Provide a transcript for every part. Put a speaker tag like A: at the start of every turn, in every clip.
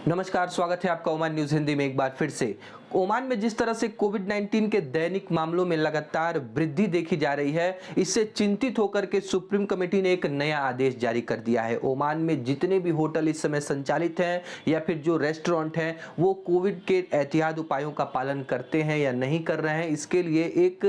A: नमस्कार, स्वागत है आपका ओमान न्यूज हिंदी में एक बार फिर से। ओमान में जिस तरह से कोविड-19 के दैनिक मामलों में लगातार वृद्धि देखी जा रही है, इससे चिंतित होकर के सुप्रीम कमेटी ने एक नया आदेश जारी कर दिया है। ओमान में जितने भी होटल इस समय संचालित हैं या फिर जो रेस्टोरेंट हैं, वो कोविड के एहतियात उपायों का पालन करते हैं या नहीं कर रहे हैं, इसके लिए एक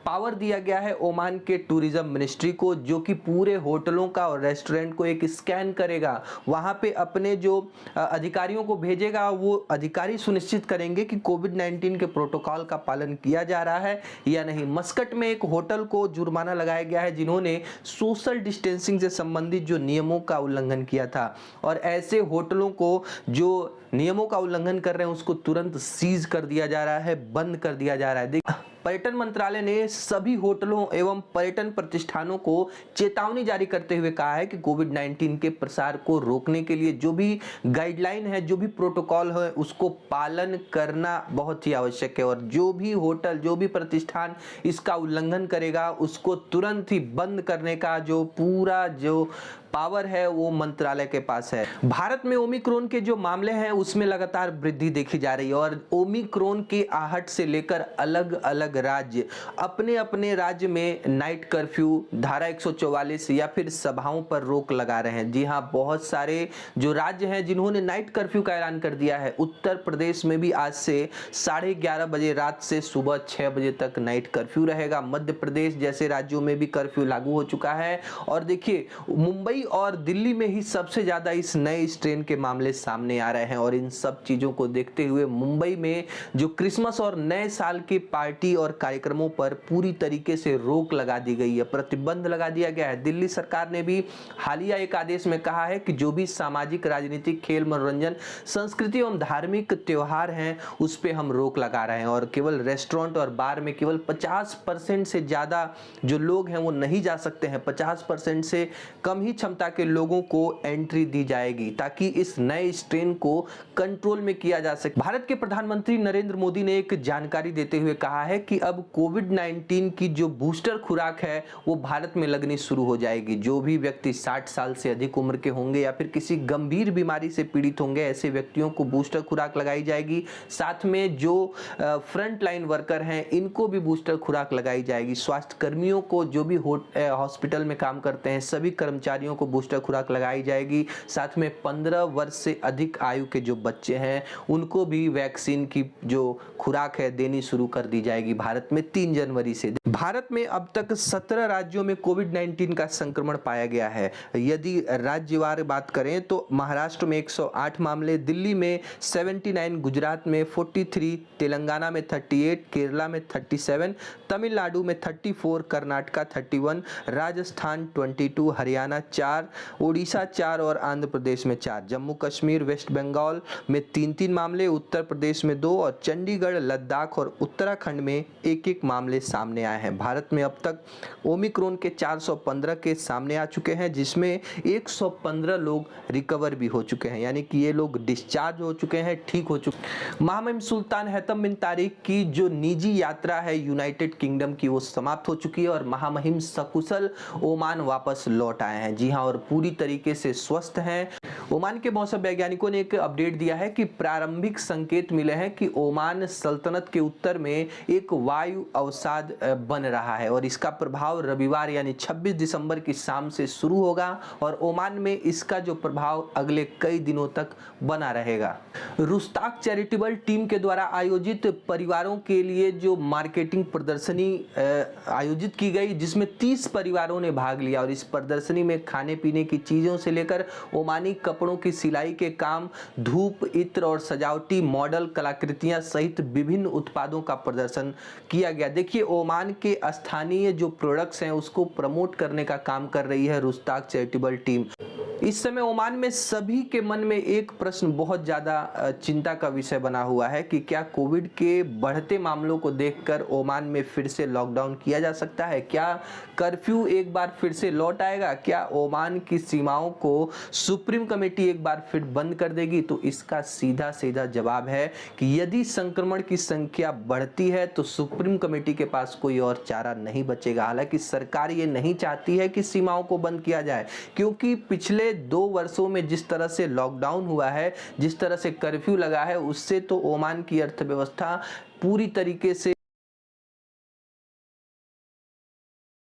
A: पावर दिया गया है ओमान के टूरिज्म मिनिस्ट्री को, जो कि पूरे होटलों का और रेस्टोरेंट को एक स्कैन करेगा। वहां पे अपने जो अधिकारियों को भेजेगा, वो अधिकारी सुनिश्चित करेंगे कि कोविड-19 के प्रोटोकॉल का पालन किया जा रहा है या नहीं। मस्कट में एक होटल को जुर्माना लगाया गया है जिन्होंने सोशल डिस्टेंसिंग से संबंधित जो नियमों का उल्लंघन किया था, और ऐसे होटलों को जो नियमों का उल्लंघन कर रहे हैं उसको तुरंत सीज कर दिया जा रहा है, बंद कर दिया जा रहा है। पर्यटन मंत्रालय ने सभी होटलों एवं पर्यटन प्रतिष्ठानों को चेतावनी जारी करते हुए कहा है कि कोविड-19 के प्रसार को रोकने के लिए जो भी गाइडलाइन है, जो भी प्रोटोकॉल है, उसको पालन करना बहुत ही आवश्यक है, और जो भी होटल, जो भी प्रतिष्ठान इसका उल्लंघन करेगा उसको तुरंत ही बंद करने का जो पूरा जो पावर है वो मंत्रालय के पास है। भारत में ओमिक्रॉन के जो मामले हैं उसमें लगातार वृद्धि देखी जा रही है, और ओमिक्रॉन के आहट से लेकर अलग अलग राज्य अपने अपने राज्य में नाइट कर्फ्यू, धारा 144 या फिर सभाओं पर रोक लगा रहे हैं। जी हां, बहुत सारे जो राज्य हैं जिन्होंने नाइट कर्फ्यू का ऐलान कर दिया है। उत्तर प्रदेश में भी आज से 11:30 बजे रात से सुबह 6 बजे तक नाइट कर्फ्यू रहेगा। मध्य प्रदेश जैसे राज्यों में भी कर्फ्यू लागू हो चुका है। और देखिए, मुंबई और दिल्ली में ही सबसे ज्यादा इस नए स्ट्रेन के मामले सामने आ रहे हैं, और इन सब चीजों को देखते हुए मुंबई में जो क्रिसमस और नए साल की पार्टी और कार्यक्रमों पर पूरी तरीके से रोक लगा दी गई है, प्रतिबंध लगा दिया गया है। दिल्ली सरकार ने भी हालिया एक आदेश में कहा है कि जो भी सामाजिक, राजनीतिक, खेल, मनोरंजन, संस्कृति एवं धार्मिक त्योहार हैं उस पे हम रोक लगा रहे हैं, और केवल रेस्टोरेंट और बार में केवल 50% से ज्यादा जो लोग हैं वो नहीं जा सकते हैं। 50% से कम ही क्षमता के लोगों को एंट्री दी जाएगी, ताकि इस नए स्ट्रेन को कंट्रोल में किया जा सके। भारत के प्रधानमंत्री नरेंद्र मोदी ने एक जानकारी देते हुए कहा है कि अब कोविड-19 की जो बूस्टर खुराक है वो भारत में लगनी शुरू हो जाएगी। जो भी व्यक्ति 60 साल से अधिक उम्र के होंगे या फिर किसी गंभीर बीमारी से पीड़ित होंगे, ऐसे व्यक्तियों को बूस्टर खुराक लगाई जाएगी। साथ में जो फ्रंट लाइन वर्कर हैं इनको भी बूस्टर खुराक लगाई जाएगी। स्वास्थ्य कर्मियों को, जो भी हॉस्पिटल में काम करते हैं, सभी कर्मचारियों को बूस्टर खुराक लगाई जाएगी। साथ में 15 वर्ष से अधिक आयु के जो बच्चे हैं उनको भी वैक्सीन की जो खुराक है देनी शुरू कर दी जाएगी भारत में 3 जनवरी से। भारत में अब तक 17 राज्यों में कोविड-19 का संक्रमण पाया गया है। यदि राज्यवार बात करें तो महाराष्ट्र में 108 मामले, दिल्ली में 79, गुजरात में 43, तेलंगाना में 38, केरला में 37, तमिलनाडु में 34, कर्नाटका 31, राजस्थान 22, हरियाणा 4, ओडिशा 4 और आंध्र प्रदेश में 4, जम्मू कश्मीर, वेस्ट बंगाल में 3-3 मामले, उत्तर प्रदेश में 2 और चंडीगढ़, लद्दाख और उत्तराखंड में 1-1 मामले सामने आए हैं। भारत में अब तक ओमिक्रॉन के 415 केस सामने आ चुके हैं, जिसमें 115 लोग रिकवर भी हो चुके हैं, यानी कि ये लोग डिस्चार्ज हो चुके हैं, ठीक हो चुके हैं। महामहिम सुल्तान हैतम बिन तारिक की जो निजी यात्रा है यूनाइटेड किंगडम की, वो समाप्त हो चुकी है, और महामहिम सकुशल ओमान वापस लौट आए हैं। जी हां, और पूरी तरीके से स्वस्थ हैं। ओमान के मौसम वैज्ञानिकों ने एक अपडेट दिया है कि प्रारंभिक संकेत मिले हैं कि ओमान सल्तनत के उत्तर में एक वायु अवसाद बन रहा है, और इसका प्रभाव रविवार यानी 26 दिसंबर की शाम से शुरू होगा, और ओमान में इसका जो प्रभाव अगले कई दिनों तक बना रहेगा। रुस्ताक चैरिटेबल टीम के द्वारा आयोजित परिवारों के लिए जो मार्केटिंग प्रदर्शनी आयोजित की गई, जिसमें 30 परिवारों ने भाग लिया, और इस प्रदर्शनी में खाने पीने की चीजों से लेकर ओमानी कपड़ों की सिलाई के काम, धूप, इत्र और सजावटी मॉडल कलाकृतियां सहित विभिन्न उत्पादों का प्रदर्शन किया गया। देखिए, ओमान के स्थानीय जो प्रोडक्ट्स हैं उसको प्रमोट करने का काम कर रही है रुस्ताक चैरिटेबल टीम। इस समय ओमान में सभी के मन में एक प्रश्न बहुत ज्यादा चिंता का विषय बना हुआ है कि क्या कोविड के बढ़ते मामलों को देखकर ओमान में फिर से लॉकडाउन किया जा सकता है? क्या कर्फ्यू एक बार फिर से लौट आएगा? क्या ओमान की सीमाओं को सुप्रीम कमेटी एक बार फिर बंद कर देगी? तो इसका सीधा सीधा जवाब है कि यदि संक्रमण की संख्या बढ़ती है तो सुप्रीम कमेटी के पास कोई और चारा नहीं बचेगा। हालांकि सरकार ये नहीं चाहती है कि सीमाओं को बंद किया जाए, क्योंकि पिछले पिछले 2 वर्षों में जिस तरह से लॉकडाउन हुआ है, जिस तरह से कर्फ्यू लगा है, उससे तो ओमान की अर्थव्यवस्था पूरी तरीके से